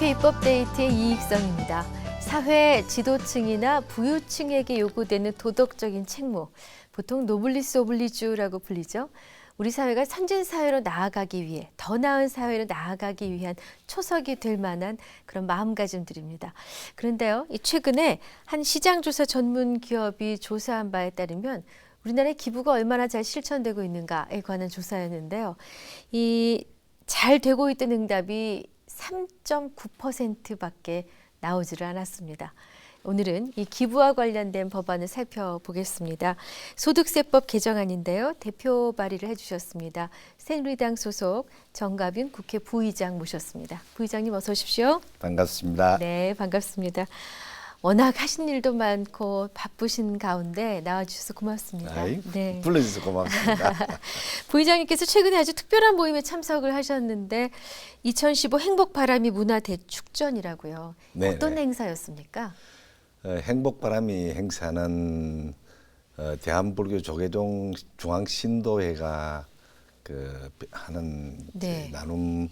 국회 입법데이트의 이익성입니다. 사회 지도층이나 부유층에게 요구되는 도덕적인 책무, 보통 노블리스 오블리주라고 불리죠. 우리 사회가 선진사회로 나아가기 위해, 더 나은 사회로 나아가기 위한 초석이 될 만한 그런 마음가짐들입니다. 그런데요, 최근에 한 시장조사 전문 기업이 조사한 바에 따르면 우리나라의 기부가 얼마나 잘 실천되고 있는가에 관한 조사였는데요. 이 잘 되고 있다는 응답이 3.9%밖에 나오지를 않았습니다. 오늘은 이 기부와 관련된 법안을 살펴보겠습니다. 소득세법 개정안인데요. 대표 발의를 해주셨습니다. 새누리당 소속 정가빈 국회 부의장 모셨습니다. 부의장님 어서 오십시오. 반갑습니다. 네, 반갑습니다. 워낙 하신 일도 많고 바쁘신 가운데 나와주셔서 고맙습니다. 아이, 네. 불러주셔서 고맙습니다. 부의장님께서 최근에 아주 특별한 모임에 참석을 하셨는데 2015 행복바람이 문화대축전이라고요. 네네. 어떤 행사였습니까? 행복바람이 행사는 대한불교 조계종 중앙신도회가 하는 네. 나눔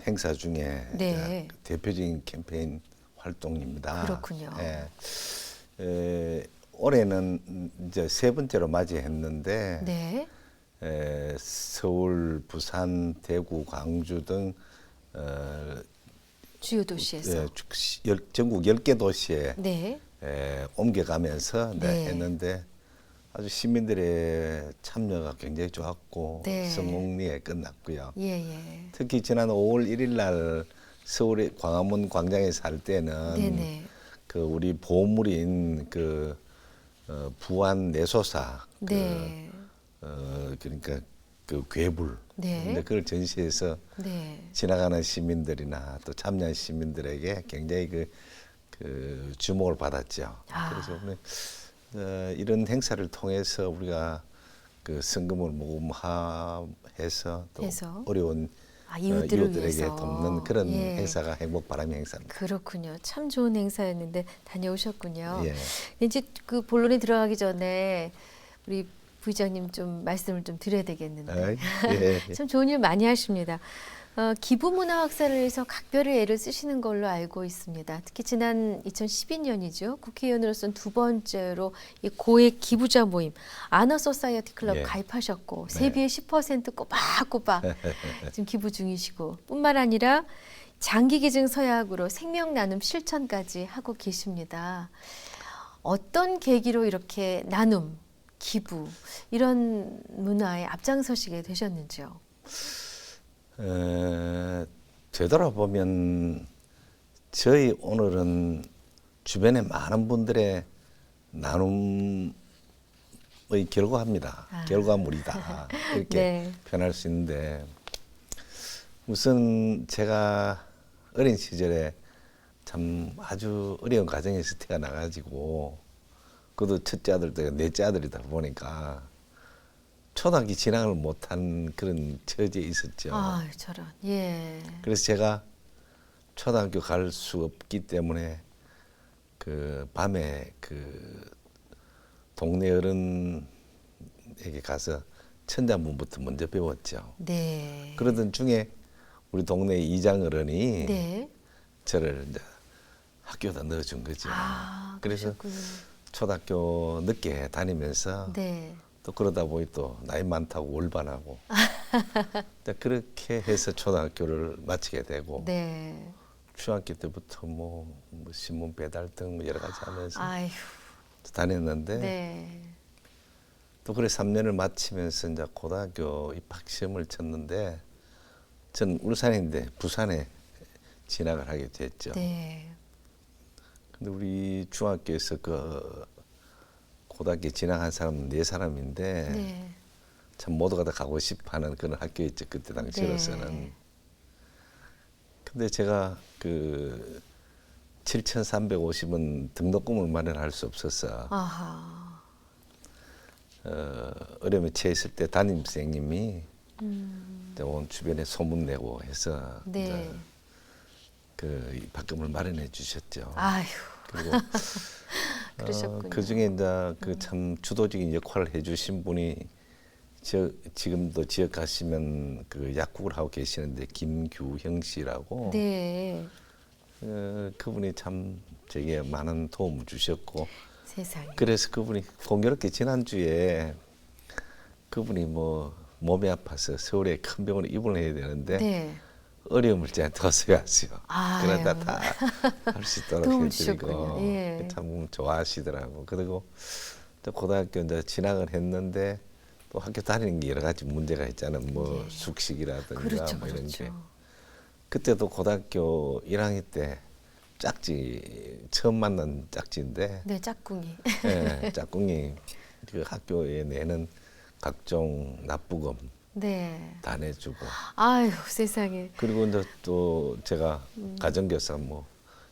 행사 중에 네. 대표적인 캠페인 활동입니다. 그렇군요. 올해는 이제 세 번째로 맞이했는데 네. 서울, 부산, 대구, 광주 등 주요 도시에서. 전국 10개 도시에 네. 옮겨가면서 네. 했는데 아주 시민들의 참여가 굉장히 좋았고 네. 성공리에 끝났고요. 예, 예. 특히 지난 5월 1일 날 서울의 광화문 광장에서 할 때는 네네. 우리 보물인 부안 내소사 네. 그러니까 괴물 네. 근데 그걸 전시해서 네. 지나가는 시민들이나 또 참여한 시민들에게 굉장히 주목을 받았죠. 아. 그래서 이런 행사를 통해서 우리가 성금을 모금해서 또 해서. 어려운 이웃들을 이웃들에게 위해서. 돕는 그런 예. 행사가 행복바람이 행사입니다. 그렇군요. 참 좋은 행사였는데 다녀오셨군요. 예. 이제 본론에 들어가기 전에 우리 부의장님 좀 말씀을 좀 드려야 되겠는데. 예. 참 좋은 일 많이 하십니다. 기부 문화 확산을 위해서 각별의 애를 쓰시는 걸로 알고 있습니다. 특히 지난 2012년이죠. 국회의원으로서는 두 번째로 이 고액 기부자 모임 아너 소사이어티 클럽 예. 가입하셨고 네. 세비의 10% 꼬박꼬박 지금 기부 중이시고 뿐만 아니라 장기 기증 서약으로 생명 나눔 실천까지 하고 계십니다. 어떤 계기로 이렇게 나눔, 기부 이런 문화에 앞장서시게 되셨는지요? 되돌아보면 저희 오늘은 주변에 많은 분들의 나눔의 결과입니다. 결과물이다. 이렇게 네. 표현할 수 있는데 우선 제가 어린 시절에 참 아주 어려운 가정에서 태어나가지고 그것도 첫째 아들 때가 넷째 아들이다 보니까 초등학교 진학을 못한 그런 처지에 있었죠. 아, 저런. 예. 그래서 제가 초등학교 갈 수 없기 때문에 밤에 동네 어른에게 가서 천자문부터 먼저 배웠죠. 네. 그러던 중에 우리 동네 이장 어른이 네. 저를 이제 학교에다 넣어준 거죠. 그래서 그러셨군요. 초등학교 늦게 다니면서 네. 또 그러다 보니 또 나이 많다고 올반하고 그렇게 해서 초등학교를 마치게 되고 네. 중학교 때부터 뭐 신문 배달 등 여러 가지 하면서 아휴. 다녔는데 네. 또 그래 3년을 마치면서 이제 고등학교 입학 시험을 쳤는데 전 울산인데 부산에 진학을 하게 됐죠. 네. 근데 우리 중학교에서 고등학교 진학한 사람은 4사람인데 네. 참 모두가 다 가고 싶어하는 그런 학교였죠. 그때 당시로서는. 네. 근데 제가 7,350원 등록금을 마련할 수 없어서 아하. 어려움에 처했을 때 담임선생님이 음. 온 주변에 소문내고 해서 네. 입학금을 마련해 주셨죠. 아휴. 그리고 그러셨군요. 그 중에 이제 참 주도적인 역할을 해주신 분이 지금도 지역가시면 약국을 하고 계시는데 김규형 씨라고 네. 그분이 참 제게 많은 도움을 주셨고 세상에. 그래서 그분이 공교롭게 지난주에 그분이 뭐 몸이 아파서 서울에 큰 병원에 입원을 해야 되는데 네. 어려움을 저한테 어서하시오. 아유. 그러다 다 할 수 있도록 도움을 해드리고 주셨군요. 예. 참 좋아하시더라고. 그리고 또 고등학교 이제 진학을 했는데 또 학교 다니는 게 여러 가지 문제가 있잖아요. 뭐 예. 숙식이라든가 그렇죠, 뭐 이런 그렇죠. 게. 그때도 고등학교 1학년 때 짝지 처음 만난 짝지인데 네, 짝꿍이. 예, 짝꿍이 그 학교에 내는 각종 납부금 네. 다 내주고 아유, 세상에. 그리고 이제 또 제가 가정교사 뭐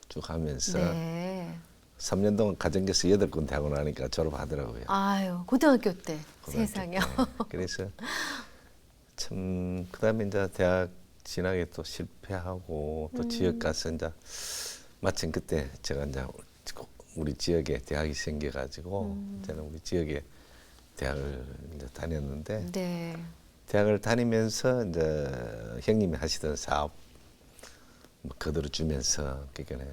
쭉 하면서 네. 3년 동안 가정교사 8군데 하고 나니까 졸업하더라고요. 아유, 고등학교 때. 고등학교 세상에. 때. 그래서 참 그다음에 이제 대학 진학에 또 실패하고 또 지역 가서 이제 마침 그때 제가 이제 우리 지역에 대학이 생겨가지고 저는 우리 지역에 대학을 이제 다녔는데 네. 대학을 다니면서 이제 형님이 하시던 사업 뭐 그대로 주면서 그러니까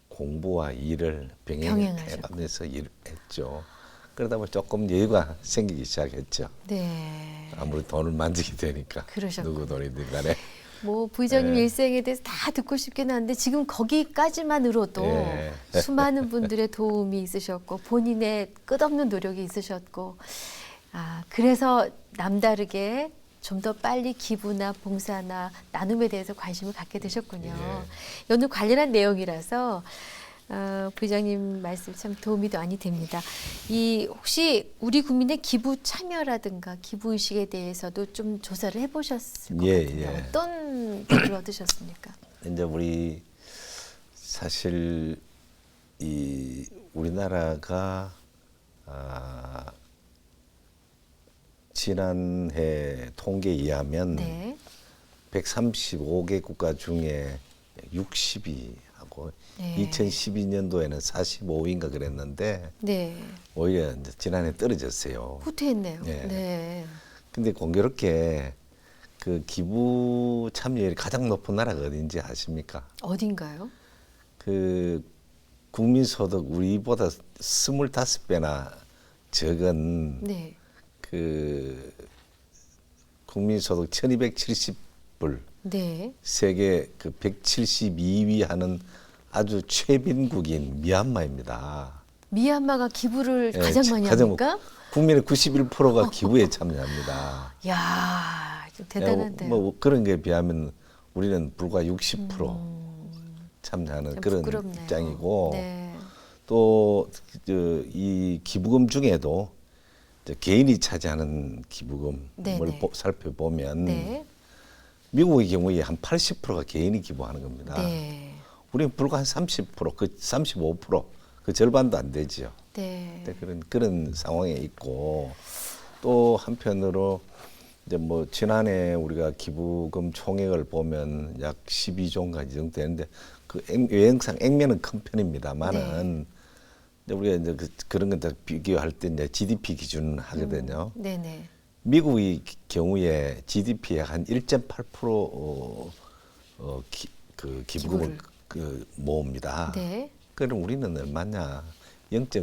공부와 일을 병행해가면서 일을 했죠. 그러다 보니 조금 여유가 생기기 시작했죠. 네. 아무리 돈을 만지게 되니까 그러셨군요. 누구 돈이든 간에. 뭐 부의장님 네. 일생에 대해서 다 듣고 싶긴 한데 지금 거기까지만으로도 네. 수많은 분들의 도움이 있으셨고 본인의 끝없는 노력이 있으셨고 그래서 남다르게 좀 더 빨리 기부나 봉사나 나눔에 대해서 관심을 갖게 되셨군요. 오늘 관련한 내용이라서 부의장님 말씀 참 도움이 많이 됩니다. 이 혹시 우리 국민의 기부 참여라든가 기부 의식에 대해서도 좀 조사를 해보셨을 것 같은데 어떤 기부를 얻으셨습니까? 이제 우리 사실 이 우리나라가 지난해 통계에 의하면 네. 135개 국가 중에 60위 하고 네. 2012년도에는 45위인가 그랬는데 네. 오히려 이제 지난해 떨어졌어요. 후퇴했네요. 네. 네. 근데 공교롭게 그 기부 참여율이 가장 높은 나라가 어딘지 아십니까? 어딘가요? 그 국민소득 우리보다 25배나 적은 네. 그 국민소득 1270불 네. 세계 그 172위 하는 아주 최빈국인 미얀마입니다. 미얀마가 기부를 예, 가장 많이 가장 합니까? 국민의 91%가 기부에 참여합니다. 야, 좀 대단한데요. 뭐 그런 게 비하면 우리는 불과 60% 참여하는 참 그런 부끄럽네요. 입장이고 네. 또 이 기부금 중에도 이제 개인이 차지하는 기부금을 네네. 살펴보면 네. 미국의 경우에 한 80%가 개인이 기부하는 겁니다. 네. 우리는 불과 한 30%, 그 35%, 그 절반도 안 되지요. 네. 그런 상황에 있고 또 한편으로 이제 뭐 지난해 우리가 기부금 총액을 보면 약 12조인가 이 정도 되는데 그 외형상 액면은 큰 편입니다만은 이제 우리가 이제 그런 건 다 비교할 때 이제 GDP 기준 하거든요. 네네. 미국의 경우에 GDP의 한 1.8% 그 기부금을 그 모읍니다. 네. 그럼 우리는 얼마냐?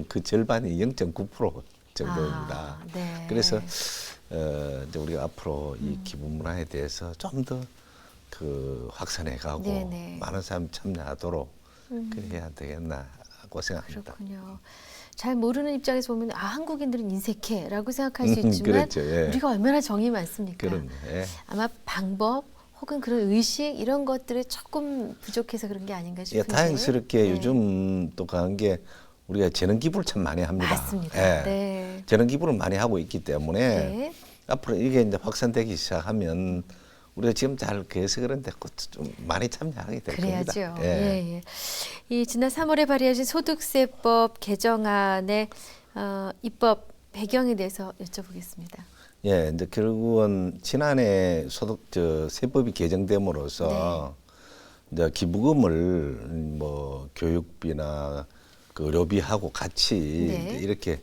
그 절반이 0.9% 정도입니다. 네. 그래서 이제 우리가 앞으로 이 기부 문화에 대해서 좀 더 그 확산해가고 네네. 많은 사람이 참여하도록 그래야 되겠나고 생각합니다. 그렇군요. 잘 모르는 입장에서 보면 한국인들은 인색해라고 생각할 수 있지만 그렇죠. 예. 우리가 얼마나 정이 많습니까? 그럼요. 예. 아마 방법 혹은 그런 의식 이런 것들이 조금 부족해서 그런 게 아닌가 예, 싶은데. 다행스럽게 네. 요즘 또 그런 게 우리가 재능 기부를 참 많이 합니다. 맞습니다. 예. 네. 재능 기부를 많이 하고 있기 때문에 네. 앞으로 이게 이제 확산되기 시작하면 우리가 지금 잘 계획해서 그런데 좀 많이 참여하게 될 그래야죠. 겁니다. 예. 이 지난 3월에 발의하신 소득세법 개정안의 입법 배경에 대해서 여쭤보겠습니다. 예, 이제 결국은 지난해 세법이 개정됨으로써 이제 기부금을 뭐 교육비나 그 의료비하고 같이 네. 이렇게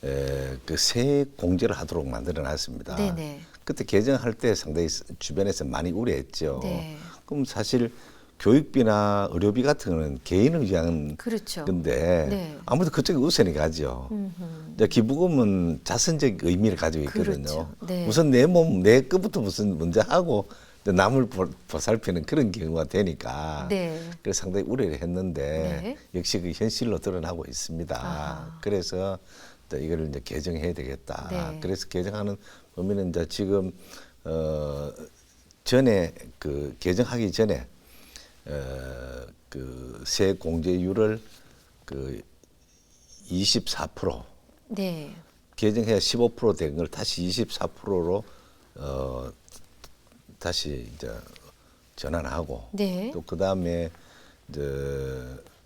그 세액 공제를 하도록 만들어 놨습니다. 네네. 그때 개정할 때 상당히 주변에서 많이 우려했죠. 네. 그럼 사실 교육비나 의료비 같은 거는 개인을 위한 그렇죠. 건데 네. 아무래도 그쪽에 우선이 가죠. 이제 기부금은 자선적 의미를 가지고 있거든요. 그렇죠. 네. 우선 내 몸, 내 것부터 무슨 먼저 하고 이제 남을 보살피는 그런 경우가 되니까 네. 그래서 상당히 우려를 했는데 네. 역시 그 현실로 드러나고 있습니다. 아하. 그래서 이거를 이제 개정해야 되겠다. 네. 그래서 개정하는 범위는 이제 지금 전에 그 개정하기 전에 그 세공제율을 그 24% 네. 개정해야 15%된 걸 다시 24%로 다시 이제 전환하고 네. 또 그다음에 이제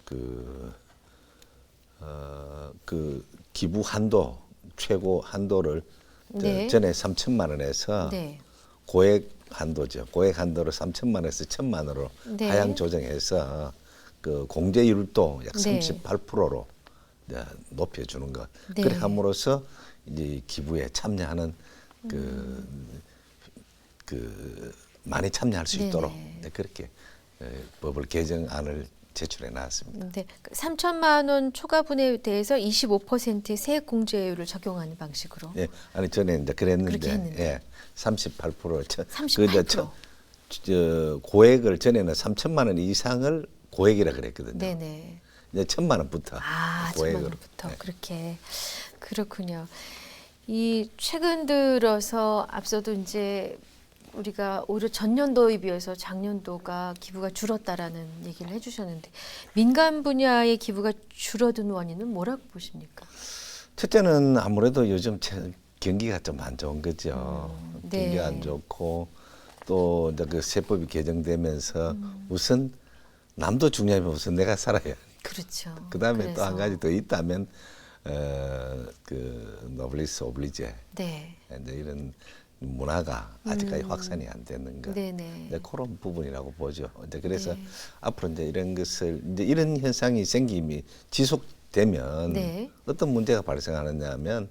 그 기부 한도 최고 한도를 네. 전에 3천만 원에서 네. 고액 한도죠. 고액 한도를 3천만 원에서 1천만 원으로 네. 하향 조정해서 그 공제율도 약 네. 38%로 높여주는 것. 네. 그래 함으로써 이제 기부에 참여하는 많이 참여할 수 네네. 있도록 그렇게 법을 개정안을 제출해 놨습니다. 네. 3천만 원 초과분에 대해서 25%의 세액 공제율을 적용하는 방식으로. 예, 아니 전에 이제 그랬는데, 그렇게 했는데. 예, 38%. 38%. 저 고액을 전에는 3천만 원 이상을 고액이라 그랬거든요. 네네. 이제 1천만 원부터 아, 천만 고액으로. 원부터 예. 그렇게 그렇군요. 이 최근 들어서 앞서도 이제 우리가 오히려 전년도에 비해서 작년도가 기부가 줄었다라는 얘기를 해주셨는데 민간 분야의 기부가 줄어든 원인은 뭐라고 보십니까? 첫째는 아무래도 요즘 경기가 좀 안 좋은 거죠. 네. 경기 안 좋고 또 이제 그 세법이 개정되면서 우선 남도 중요하면 우선 내가 살아야. 그렇죠. 그 다음에 또 한 그래서. 가지 더 있다면 그 노블리스 오블리제 네. 이제 이런 문화가 아직까지 확산이 안 되는 것. 네네. 이제 그런 부분이라고 보죠. 이제 그래서 네. 앞으로 이제 이런 것을 이제 이런 현상이 생김이 지속되면 네. 어떤 문제가 발생하느냐면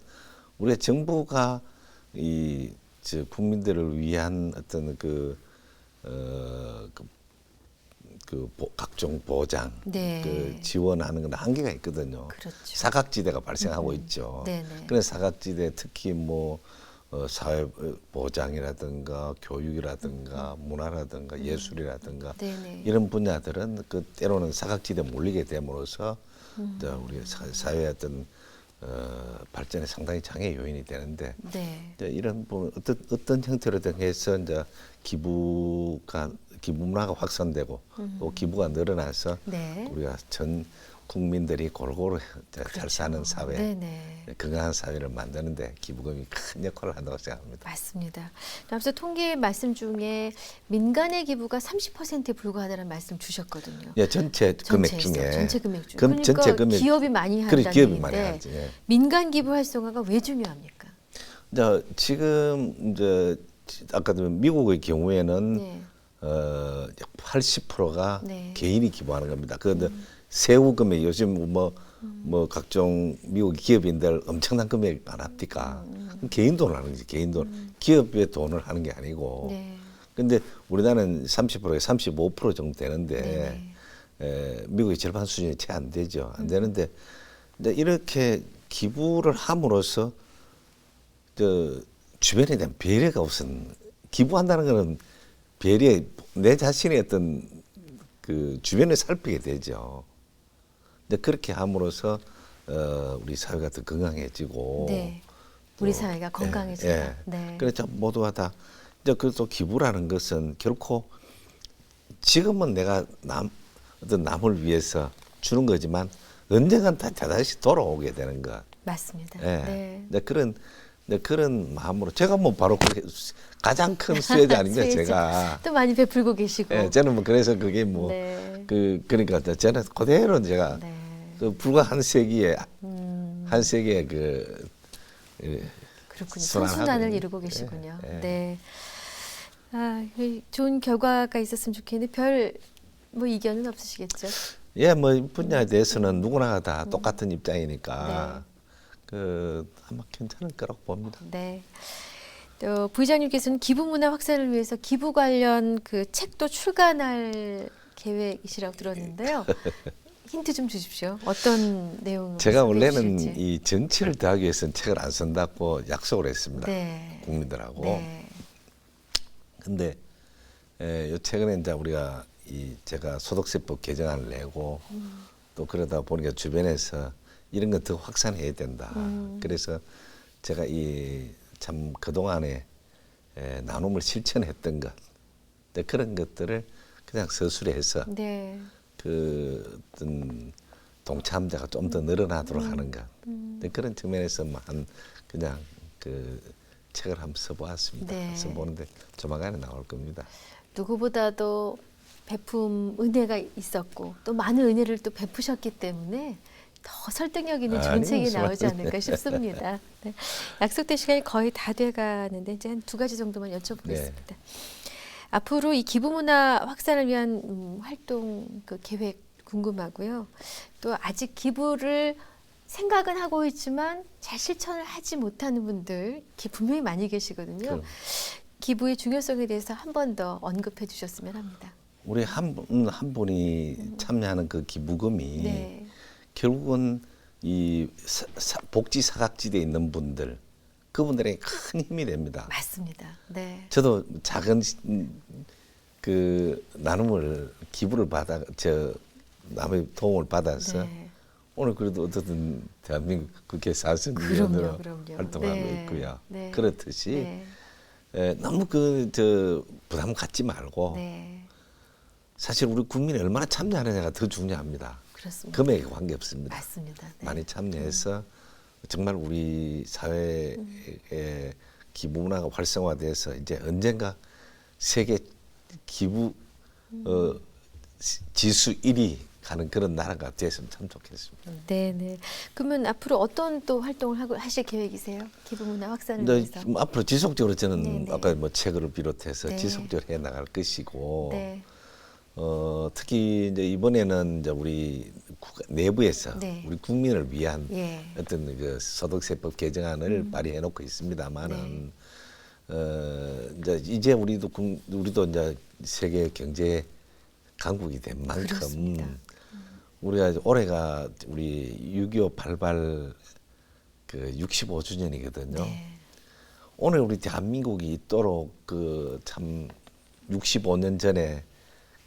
우리가 정부가 국민들을 위한 어떤 각종 보장, 네. 그 지원하는 건 한계가 있거든요. 그렇죠. 사각지대가 발생하고 있죠. 네네. 그래서 사각지대 특히 뭐 사회 보장이라든가 교육이라든가 문화라든가 예술이라든가 네네. 이런 분야들은 그 때로는 사각지대에 몰리게 됨으로써 우리 사회의 어떤 발전에 상당히 장애 요인이 되는데 네. 이제 이런 부분 어떤 형태로든 해서 이제 기부 문화가 확산되고 또 기부가 늘어나서 네. 우리가 전 국민들이 골고루 잘 그렇죠. 사는 사회, 네네. 건강한 사회를 만드는데 기부금이 큰 역할을 한다고 생각합니다. 맞습니다. 앞서 통계 말씀 중에 민간의 기부가 30%에 불과하다는 말씀 주셨거든요. 예, 전체 금액 전체에서, 중에 전체 금액 중에. 그럼 그러니까 전체 금액 기업이 많이 그래 한다는 기업이 많이 얘기인데 하지. 예. 민간 기부 활성화가 왜 중요합니까? 이제 지금 이제 아까도 미국의 경우에는 네. 80%가 네. 개인이 기부하는 겁니다. 그런데 세후 금액 요즘 뭐 각종 미국 기업인들 엄청난 금액 안 합니까? 개인 돈을 하는 거지, 개인 돈. 기업의 돈을 하는 게 아니고. 네. 근데 우리나라는 30%에 35% 정도 되는데 네네. 미국의 절반 수준이 채 안 되죠. 안 되는데 이제 이렇게 기부를 함으로써 주변에 대한 배려가 우선 기부한다는 거는 배려 내 자신의 어떤 그 주변을 살피게 되죠. 근데 그렇게 함으로써 우리 사회가 더 건강해지고 네. 우리 사회가 건강해지다. 예. 네. 그래서 모두가 다 이제 그래서 기부라는 것은 결코 지금은 내가 어떤 남을 위해서 주는 거지만 언젠간 다시 돌아오게 되는 것. 맞습니다. 예. 네. 근데 그런 마음으로 제가 뭐 바로 그게 가장 큰 수혜자 아닙니까 수혜자. 제가. 또 많이 베풀고 계시고. 예, 저는 뭐 그래서 그게 뭐 네. 그러니까 저는 그대로 제가 네. 그 불과 한 세기에 그렇군요. 순환하고 선순환을 있는. 이루고 계시군요. 예, 예. 네. 아, 좋은 결과가 있었으면 좋겠는데 별 뭐 이견은 없으시겠죠? 예, 뭐 이 분야에 대해서는 누구나 다 똑같은 입장이니까 아마 괜찮을 거라고 봅니다. 네. 또 부의장님께서는 기부 문화 확산을 위해서 기부 관련 그 책도 출간할 계획이시라고 들었는데요. 힌트 좀 주십시오. 어떤 내용으로 제가 소개해 원래는 주실지. 이 정치를 더하기 위해서는 책을 안 쓴다고 약속을 했습니다. 네. 국민들하고. 네. 근데 요 최근에 이제 우리가 제가 소득세법 개정안을 내고 또 그러다 보니까 주변에서 이런 거 더 확산해야 된다. 그래서 제가 참 그동안에 나눔을 실천했던 것, 그런 것들을 그냥 서술해서 네. 그 어떤 동참자가 좀 더 늘어나도록 하는 것. 그런 측면에서만 그냥 그 책을 한번 써보았습니다. 네. 써보는데 조만간에 나올 겁니다. 누구보다도 베품 은혜가 있었고 또 많은 은혜를 또 베푸셨기 때문에 더 설득력 있는 좋은 아니, 책이 무슨 나오지 말씀이세요. 않을까 싶습니다. 네. 약속된 시간이 거의 다 돼가는데 이제 한 2가지 정도만 여쭤보겠습니다. 네. 앞으로 이 기부문화 확산을 위한 활동 그 계획 궁금하고요. 또 아직 기부를 생각은 하고 있지만 잘 실천을 하지 못하는 분들 분명히 많이 계시거든요. 그럼. 기부의 중요성에 대해서 한 번 더 언급해 주셨으면 합니다. 우리 한 분이 참여하는 그 기부금이 네. 결국은 이 복지 사각지대에 있는 분들, 그분들에게 큰 힘이 됩니다. 맞습니다. 네. 저도 작은 그 나눔을 기부를 남의 도움을 받아서 네. 오늘 그래도 어쨌든 대한민국 국회 사선위원으로 그럼요. 활동하고 네. 있고요. 네. 그렇듯이 네. 너무 부담 갖지 말고 네. 사실 우리 국민이 얼마나 참여하느냐가 더 중요합니다. 그렇습니다. 금액에 관계없습니다. 맞습니다. 네. 많이 참여해서 정말 우리 사회의 기부 문화가 활성화돼서 이제 언젠가 세계 기부 지수 1위 가는 그런 나라가 됐으면 참 좋겠습니다. 네. 그러면 앞으로 어떤 또 활동을 하실 계획이세요? 기부문화 확산을 근데 위해서. 앞으로 지속적으로 저는 네네. 아까 뭐 책을 비롯해서 네. 지속적으로 해 나갈 것이고 네. 특히 이제 이번에는 이제 우리 내부에서 네. 우리 국민을 위한 예. 어떤 그 소득세법 개정안을 발의해 놓고 있습니다만은 이제 우리도 이제 세계 경제 강국이 된 만큼 그렇습니다. 우리가 올해가 우리 6.25 발발 그 65주년이거든요. 네. 오늘 우리 대한민국이 있도록 그 참 65년 전에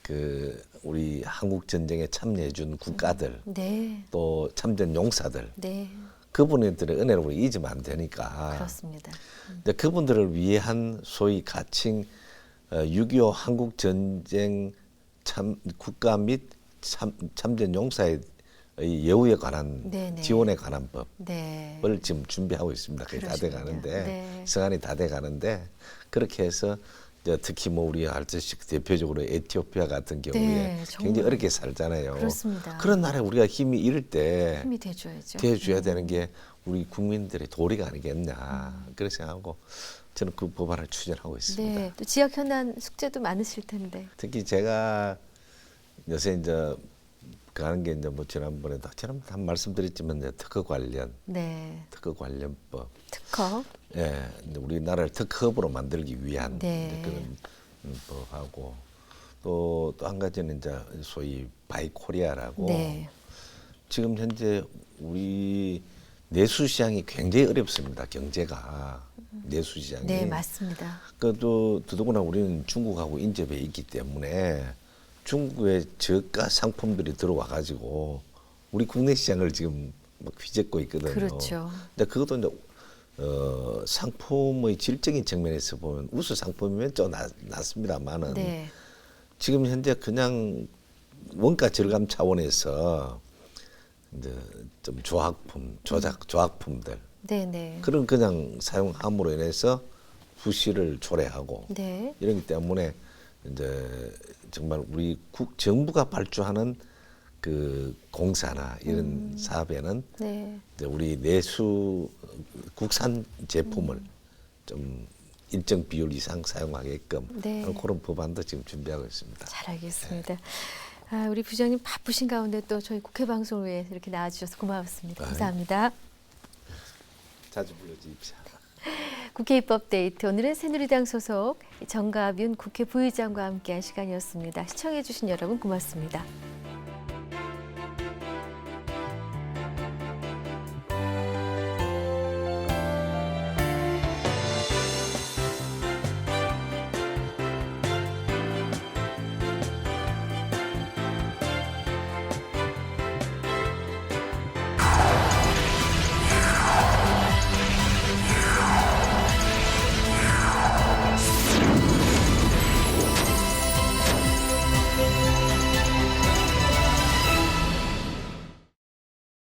그 우리 한국 전쟁에 참여해 준 국가들 네. 또 참전 용사들 네. 그분들의 은혜를 우리 잊으면 안 되니까 그렇습니다. 이제 그분들을 위한 소위 가칭 6.25 한국 전쟁 국가 및 참전 용사의 예우에 관한 네네. 지원에 관한 법을 네. 지금 준비하고 있습니다. 거의 다 돼 그러시군요. 가는데 네. 서간이 다 돼 가는데 그렇게 해서 이제 특히 뭐 우리 알듯이 대표적으로 에티오피아 같은 경우에 네, 정말. 굉장히 어렵게 살잖아요. 그렇습니다. 그런 나라에 우리가 힘이 잃을 때 힘이 돼줘야죠. 대해줘야 되는 게 우리 국민들의 도리가 아니겠냐. 그렇게 생각하고 저는 그 법안을 추진하고 있습니다. 네. 또 지역 현안 숙제도 많으실 텐데. 특히 제가 요새 이제 가는 게 이제 뭐 지난번에도 한 말씀드렸지만 이제 특허 관련법, 특허. 예, 이제 우리나라를 특허업으로 만들기 위한 네. 이제 그런 법하고 또 한 가지는 이제 소위 바이코리아라고 네. 지금 현재 우리 내수 시장이 굉장히 어렵습니다. 경제가 내수 시장이. 네, 맞습니다. 그또 더더구나 우리는 중국하고 인접해 있기 때문에 중국의 저가 상품들이 들어와 가지고 우리 국내 시장을 지금 막 휘젓고 있거든요. 그렇죠. 근데 그것도 이제 상품의 질적인 측면에서 보면 우수 상품이면 좀 낫습니다만은 네. 지금 현재 그냥 원가 절감 차원에서 이제 좀 조작품들 네. 그런 그냥 사용함으로 인해서 부실을 초래하고 네. 이러기 때문에 이제 정말 우리 정부가 발주하는 그 공사나 이런 사업에는 네. 이제 우리 내수 국산 제품을 좀 일정 비율 이상 사용하게끔 네. 하는 그런 법안도 지금 준비하고 있습니다. 잘 알겠습니다. 아, 우리 부장님 바쁘신 가운데 또 저희 국회 방송을 위해 이렇게 나와주셔서 고맙습니다. 감사합니다. 자주 불러주십시오. 국회 입법데이트 오늘은 새누리당 소속 정가윤 국회 부의장과 함께한 시간이었습니다. 시청해주신 여러분 고맙습니다.